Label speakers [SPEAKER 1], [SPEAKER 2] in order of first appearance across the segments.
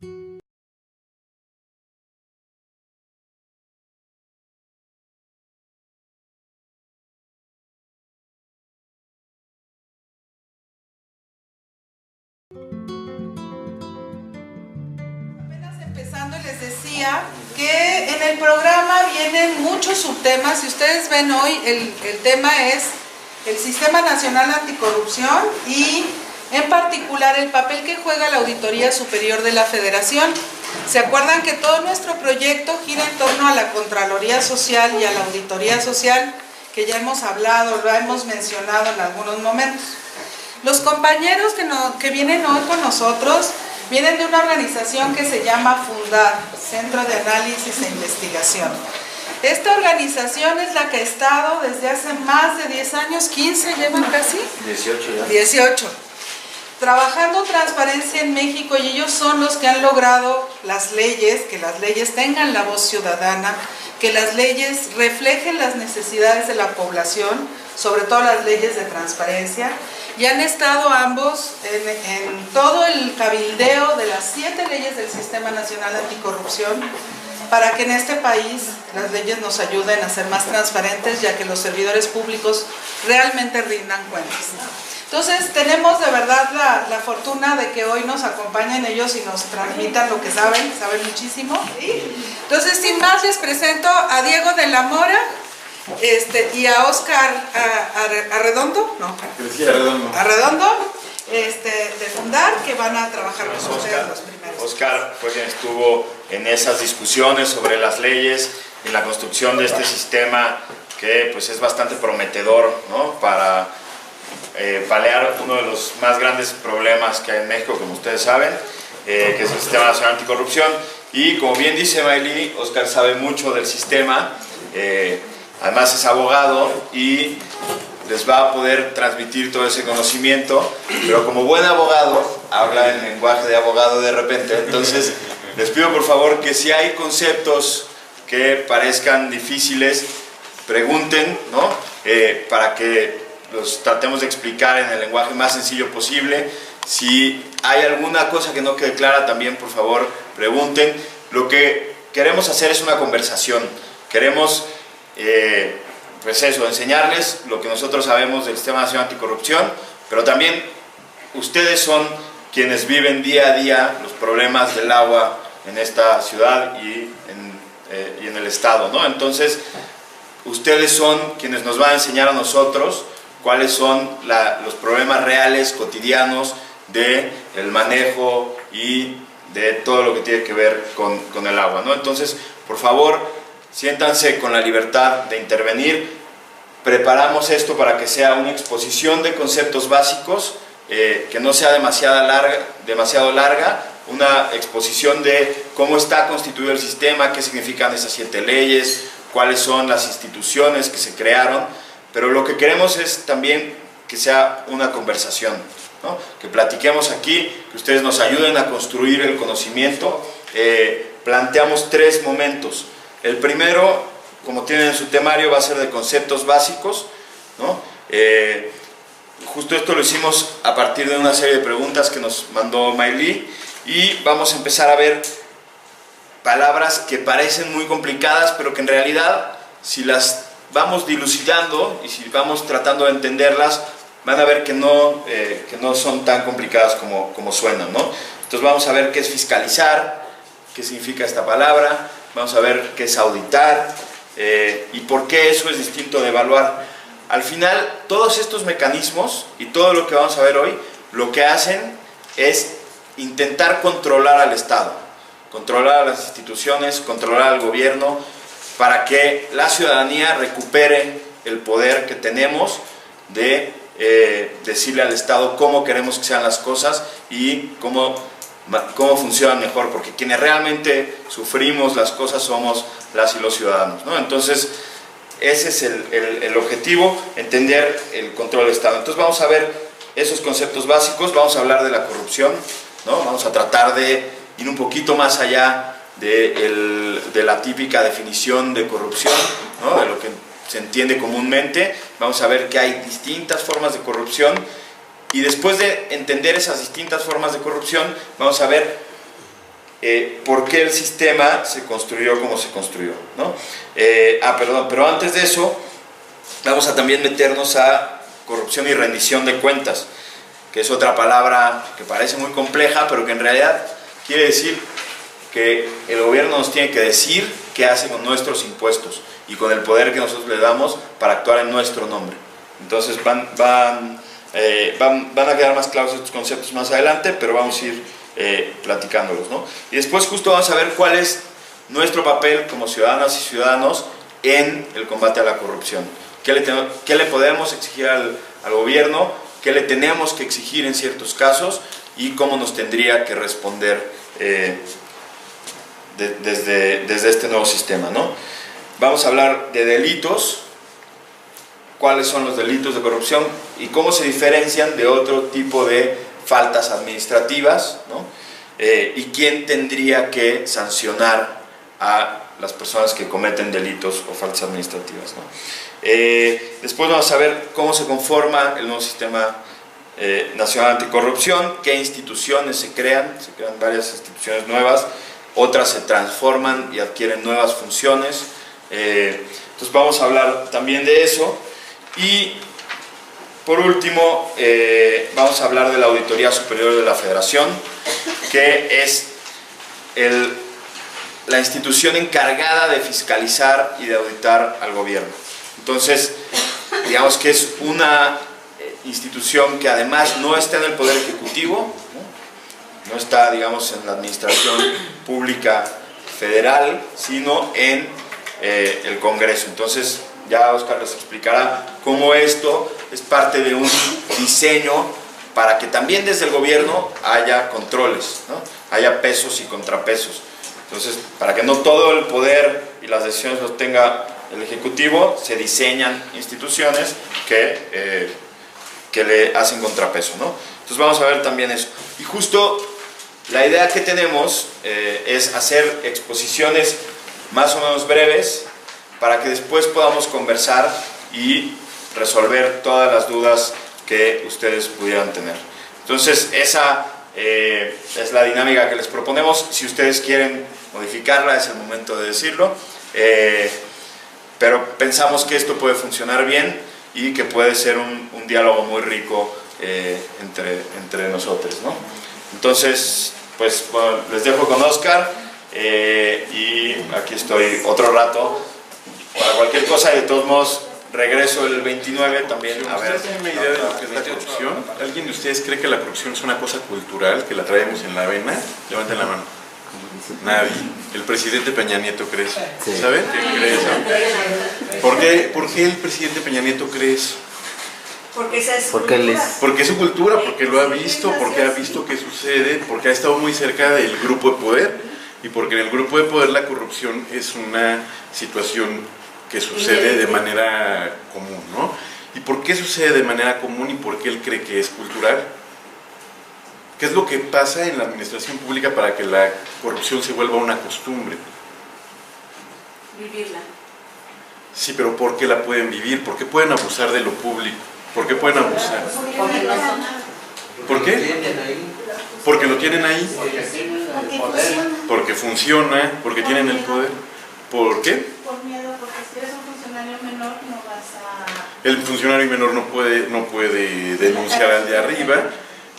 [SPEAKER 1] Empezando, les decía que en el programa vienen muchos subtemas. Si ustedes ven hoy, el tema es el Sistema Nacional Anticorrupción y en particular el papel que juega la Auditoría Superior de la Federación. ¿Se acuerdan que todo nuestro proyecto gira en torno a la Contraloría Social y a la Auditoría Social, que ya hemos hablado, lo hemos mencionado en algunos momentos? Los compañeros que vienen hoy con nosotros vienen de una organización que se llama FUNDAR, Centro de Análisis e Investigación. Esta organización es la que ha estado desde hace más de 10 años, 15 llevan casi.
[SPEAKER 2] 18 ya.
[SPEAKER 1] 18. Trabajando transparencia en México, y ellos son los que han logrado las leyes, que las leyes tengan la voz ciudadana, que las leyes reflejen las necesidades de la población, sobre todo las leyes de transparencia, y han estado ambos en todo el cabildeo de las 7 leyes del Sistema Nacional Anticorrupción, para que en este país las leyes nos ayuden a ser más transparentes, ya que los servidores públicos realmente rindan cuentas. Entonces tenemos de verdad la fortuna de que hoy nos acompañen ellos y nos transmitan lo que saben muchísimo. Entonces, sin más, les presento a Diego de la Mora y a Oscar Arredondo, de Fundar, que van a trabajar con ustedes los primeros.
[SPEAKER 2] Oscar fue quien estuvo en esas discusiones sobre las leyes y la construcción de este sistema que pues es bastante prometedor, ¿no? Para paliar uno de los más grandes problemas que hay en México, como ustedes saben, que es el Sistema Nacional Anticorrupción. Y como bien dice Mayli, Oscar sabe mucho del sistema, además es abogado y les va a poder transmitir todo ese conocimiento, pero como buen abogado, habla en lenguaje de abogado de repente. Entonces les pido por favor que si hay conceptos que parezcan difíciles, pregunten, ¿no? Para que los tratemos de explicar en el lenguaje más sencillo posible. Si hay alguna cosa que no quede clara, también por favor pregunten. Lo que queremos hacer es una conversación. Queremos pues eso, enseñarles lo que nosotros sabemos del Sistema Nacional Anticorrupción, pero también ustedes son quienes viven día a día los problemas del agua en esta ciudad y en el estado, ¿no? Entonces ustedes son quienes nos van a enseñar a nosotros cuáles son los problemas reales, cotidianos, del manejo y de todo lo que tiene que ver con el agua, ¿no? Entonces, por favor, siéntanse con la libertad de intervenir. Preparamos esto para que sea una exposición de conceptos básicos, que no sea demasiado larga, una exposición de cómo está constituido el sistema, qué significan esas 7 leyes, cuáles son las instituciones que se crearon. Pero lo que queremos es también que sea una conversación, ¿no? Que platiquemos aquí, que ustedes nos ayuden a construir el conocimiento. Planteamos 3 momentos. El primero, como tienen en su temario, va a ser de conceptos básicos, ¿no? Justo esto lo hicimos a partir de una serie de preguntas que nos mandó Mayli, y vamos a empezar a ver palabras que parecen muy complicadas, pero que en realidad, si las vamos dilucidando y si vamos tratando de entenderlas, van a ver que no son tan complicadas como suenan, ¿no? Entonces vamos a ver qué es fiscalizar, qué significa esta palabra, vamos a ver qué es auditar y por qué eso es distinto de evaluar. Al final, todos estos mecanismos y todo lo que vamos a ver hoy, lo que hacen es intentar controlar al Estado, controlar a las instituciones, controlar al gobierno, para que la ciudadanía recupere el poder que tenemos de decirle al Estado cómo queremos que sean las cosas y cómo funcionan mejor, porque quienes realmente sufrimos las cosas somos las y los ciudadanos, ¿no? Entonces, ese es el objetivo, entender el control del Estado. Entonces vamos a ver esos conceptos básicos, vamos a hablar de la corrupción, ¿no? Vamos a tratar de ir un poquito más allá de la típica definición de corrupción, ¿no? De lo que se entiende comúnmente. Vamos a ver que hay distintas formas de corrupción, y después de entender esas distintas formas de corrupción, vamos a ver por qué el sistema se construyó como se construyó, ¿no? Pero antes de eso, vamos a también meternos a corrupción y rendición de cuentas, que es otra palabra que parece muy compleja, pero que en realidad quiere decir que el gobierno nos tiene que decir qué hace con nuestros impuestos y con el poder que nosotros le damos para actuar en nuestro nombre. Entonces van a quedar más claros estos conceptos más adelante, pero vamos a ir platicándolos, ¿no? Y después justo vamos a ver cuál es nuestro papel como ciudadanas y ciudadanos en el combate a la corrupción. ¿Qué le podemos exigir al gobierno? ¿Qué le tenemos que exigir en ciertos casos? Y cómo nos tendría que responder desde este nuevo sistema, ¿no? Vamos a hablar de delitos, cuáles son los delitos de corrupción y cómo se diferencian de otro tipo de faltas administrativas, ¿no? Y quién tendría que sancionar a las personas que cometen delitos o faltas administrativas, ¿no? Después vamos a ver cómo se conforma el nuevo sistema nacional anticorrupción, qué instituciones se crean varias instituciones nuevas, otras se transforman y adquieren nuevas funciones. Entonces vamos a hablar también de eso. Y por último, vamos a hablar de la Auditoría Superior de la Federación, que es la institución encargada de fiscalizar y de auditar al gobierno. Entonces, digamos que es una institución que además no está en el Poder Ejecutivo, no está, digamos, en la administración pública federal, sino en el Congreso. Entonces, ya Oscar les explicará cómo esto es parte de un diseño para que también desde el gobierno haya controles, ¿no? Haya pesos y contrapesos. Entonces, para que no todo el poder y las decisiones los tenga el Ejecutivo, se diseñan instituciones que le hacen contrapeso, ¿no? Entonces vamos a ver también eso. Y justo la idea que tenemos es hacer exposiciones más o menos breves para que después podamos conversar y resolver todas las dudas que ustedes pudieran tener. Entonces esa es la dinámica que les proponemos. Si ustedes quieren modificarla, es el momento de decirlo, pero pensamos que esto puede funcionar bien y que puede ser un diálogo muy rico entre nosotros, ¿no? Entonces, pues bueno, les dejo con Oscar y aquí estoy otro rato para cualquier cosa. De todos modos, regreso el 29 también a ver.
[SPEAKER 3] ¿Ustedes tienen una idea de lo que es la corrupción? ¿Alguien de ustedes cree que la corrupción es una cosa cultural, que la traemos en la vena? Levanten la mano. Nadie. El presidente Peña Nieto cree eso.
[SPEAKER 4] Sí.
[SPEAKER 3] ¿Saben qué cree eso? ¿Por qué el presidente Peña Nieto cree eso?
[SPEAKER 5] Porque esa es
[SPEAKER 4] Porque él es...
[SPEAKER 3] Porque es su cultura, porque lo ha visto, porque ha visto qué sucede, porque ha estado muy cerca del grupo de poder y porque en el grupo de poder la corrupción es una situación que sucede de manera común, ¿no? ¿Y por qué sucede de manera común y por qué él cree que es cultural? ¿Qué es lo que pasa en la administración pública para que la corrupción se vuelva una costumbre?
[SPEAKER 5] vivirla.
[SPEAKER 3] Sí, pero ¿por qué la pueden vivir? ¿Por qué pueden abusar de lo público? ¿Por qué pueden abusar?
[SPEAKER 5] Porque no son.
[SPEAKER 3] ¿Por qué? Porque lo tienen ahí. Porque funciona, porque tienen el poder. ¿Por qué?
[SPEAKER 6] Por miedo, porque si eres un funcionario menor no vas a...
[SPEAKER 3] El funcionario menor no puede denunciar al de arriba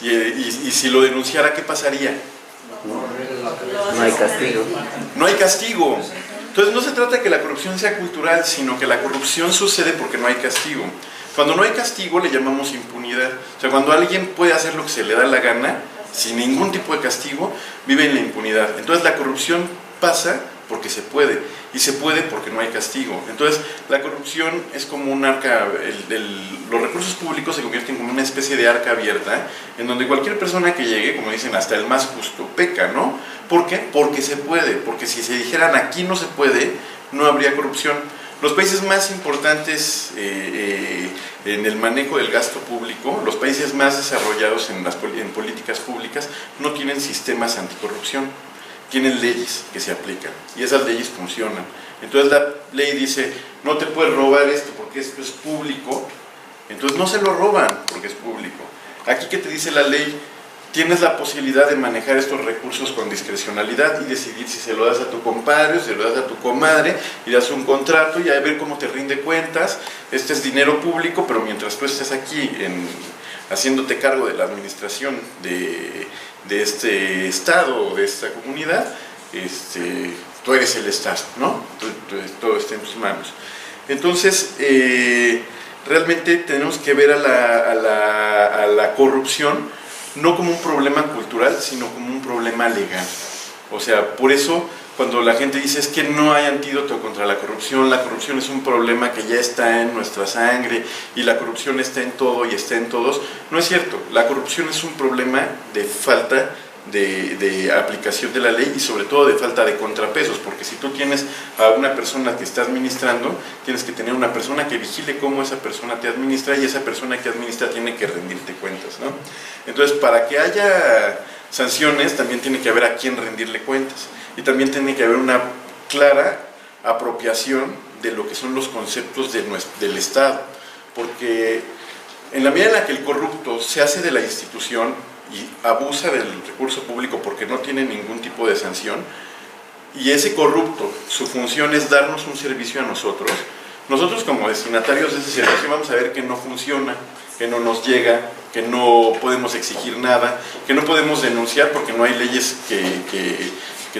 [SPEAKER 3] y si lo denunciara, ¿qué pasaría?
[SPEAKER 4] No hay castigo.
[SPEAKER 3] No hay castigo. Entonces no se trata de que la corrupción sea cultural, sino que la corrupción sucede porque no hay castigo. Cuando no hay castigo le llamamos impunidad. O sea, cuando alguien puede hacer lo que se le da la gana, sin ningún tipo de castigo, vive en la impunidad. Entonces la corrupción pasa porque se puede, y se puede porque no hay castigo. Entonces la corrupción es como un arca, los recursos públicos se convierten como una especie de arca abierta, en donde cualquier persona que llegue, como dicen, hasta el más justo, peca, ¿no? ¿Por qué? Porque se puede, porque si se dijeran aquí no se puede, no habría corrupción. Los países más importantes en el manejo del gasto público, los países más desarrollados en políticas públicas, no tienen sistemas anticorrupción, tienen leyes que se aplican y esas leyes funcionan. Entonces la ley dice, no te puedes robar esto porque esto es público, entonces no se lo roban porque es público. Aquí, ¿qué te dice la ley? tienes la posibilidad de manejar estos recursos con discrecionalidad y decidir si se lo das a tu compadre o se lo das a tu comadre y das un contrato y a ver cómo te rinde cuentas. Este es dinero público, pero mientras tú estés aquí haciéndote cargo de la administración de este estado o de esta comunidad, tú eres el Estado, ¿no? Todo está en tus manos. Entonces, realmente tenemos que ver a la corrupción no como un problema cultural, sino como un problema legal. O sea, por eso cuando la gente dice es que no hay antídoto contra la corrupción es un problema que ya está en nuestra sangre y la corrupción está en todo y está en todos, no es cierto. La corrupción es un problema de falta de aplicación de la ley y sobre todo de falta de contrapesos, porque si tú tienes a una persona que está administrando, tienes que tener una persona que vigile cómo esa persona te administra y esa persona que administra tiene que rendirte cuentas, ¿no? Entonces, para que haya sanciones también tiene que haber a quién rendirle cuentas y también tiene que haber una clara apropiación de lo que son los conceptos del Estado, porque en la medida en la que el corrupto se hace de la institución y abusa del recurso público porque no tiene ningún tipo de sanción, y ese corrupto, su función es darnos un servicio a nosotros como destinatarios de ese servicio vamos a ver que no funciona, que no nos llega, que no podemos exigir nada, que no podemos denunciar porque no hay leyes que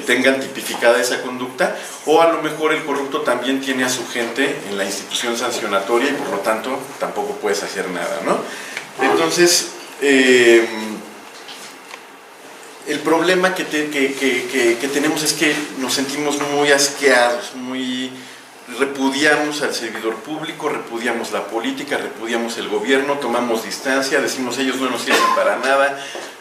[SPEAKER 3] tengan tipificada esa conducta, o a lo mejor el corrupto también tiene a su gente en la institución sancionatoria y por lo tanto tampoco puedes hacer nada, ¿no? Entonces, el problema que tenemos es que nos sentimos muy asqueados, repudiamos al servidor público, repudiamos la política, repudiamos el gobierno, tomamos distancia, decimos ellos no nos sirven para nada,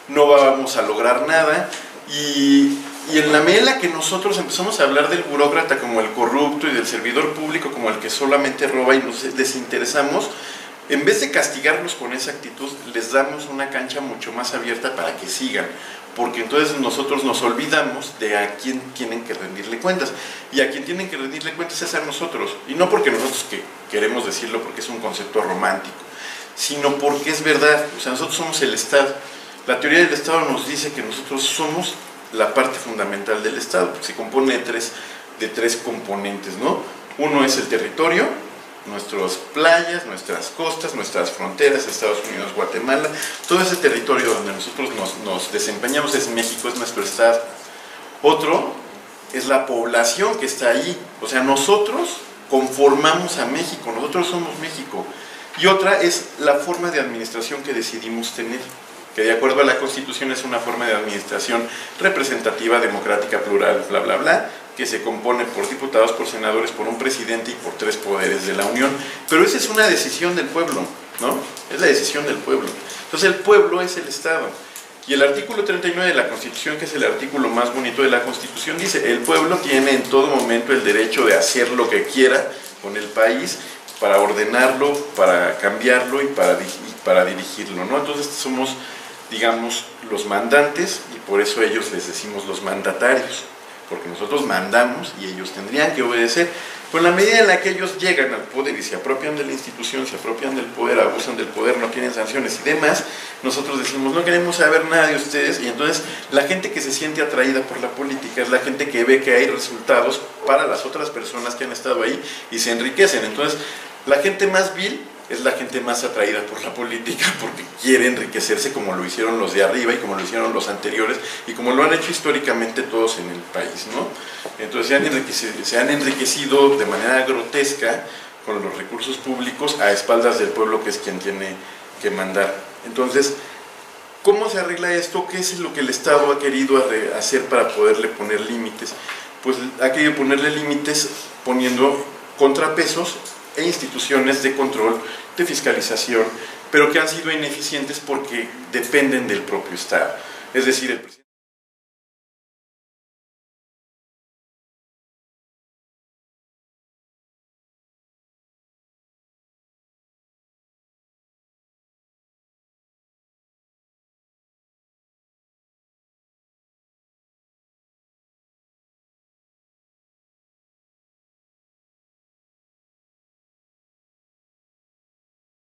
[SPEAKER 3] no vamos a lograr nada, y en la medida en la que nosotros empezamos a hablar del burócrata como el corrupto y del servidor público como el que solamente roba y nos desinteresamos, en vez de castigarlos con esa actitud, les damos una cancha mucho más abierta para que sigan, porque entonces nosotros nos olvidamos de a quién tienen que rendirle cuentas, y a quien tienen que rendirle cuentas es a nosotros, y no porque nosotros queremos decirlo porque es un concepto romántico, sino porque es verdad. O sea, nosotros somos el Estado. La teoría del Estado nos dice que nosotros somos la parte fundamental del Estado, porque se compone de tres componentes, ¿no? Uno es el territorio, nuestras playas, nuestras costas, nuestras fronteras, Estados Unidos, Guatemala, todo ese territorio donde nosotros nos desempeñamos es México, es nuestro Estado. Otro es la población que está ahí, o sea, nosotros conformamos a México, nosotros somos México. Y otra es la forma de administración que decidimos tener, que de acuerdo a la Constitución es una forma de administración representativa, democrática, plural, bla, bla, bla, que se compone por diputados, por senadores, por un presidente y por 3 poderes de la Unión. Pero esa es una decisión del pueblo, ¿no? Es la decisión del pueblo. Entonces el pueblo es el Estado. Y el artículo 39 de la Constitución, que es el artículo más bonito de la Constitución, dice: el pueblo tiene en todo momento el derecho de hacer lo que quiera con el país, para ordenarlo, para cambiarlo y para dirigirlo, ¿no? Entonces somos, digamos, los mandantes, y por eso ellos les decimos los mandatarios, porque nosotros mandamos y ellos tendrían que obedecer. Pues en la medida en la que ellos llegan al poder y se apropian de la institución, se apropian del poder, abusan del poder, no quieren sanciones y demás, nosotros decimos no queremos saber nada de ustedes, y entonces la gente que se siente atraída por la política es la gente que ve que hay resultados para las otras personas que han estado ahí y se enriquecen. Entonces la gente más vil es la gente más atraída por la política, porque quiere enriquecerse como lo hicieron los de arriba y como lo hicieron los anteriores y como lo han hecho históricamente todos en el país, ¿no? Entonces se han enriquecido de manera grotesca con los recursos públicos a espaldas del pueblo, que es quien tiene que mandar. Entonces, ¿cómo se arregla esto? ¿Qué es lo que el Estado ha querido hacer para poderle poner límites? Pues ha querido ponerle límites poniendo contrapesos e instituciones de control, de fiscalización, pero que han sido ineficientes porque dependen del propio Estado. Es decir, el presidente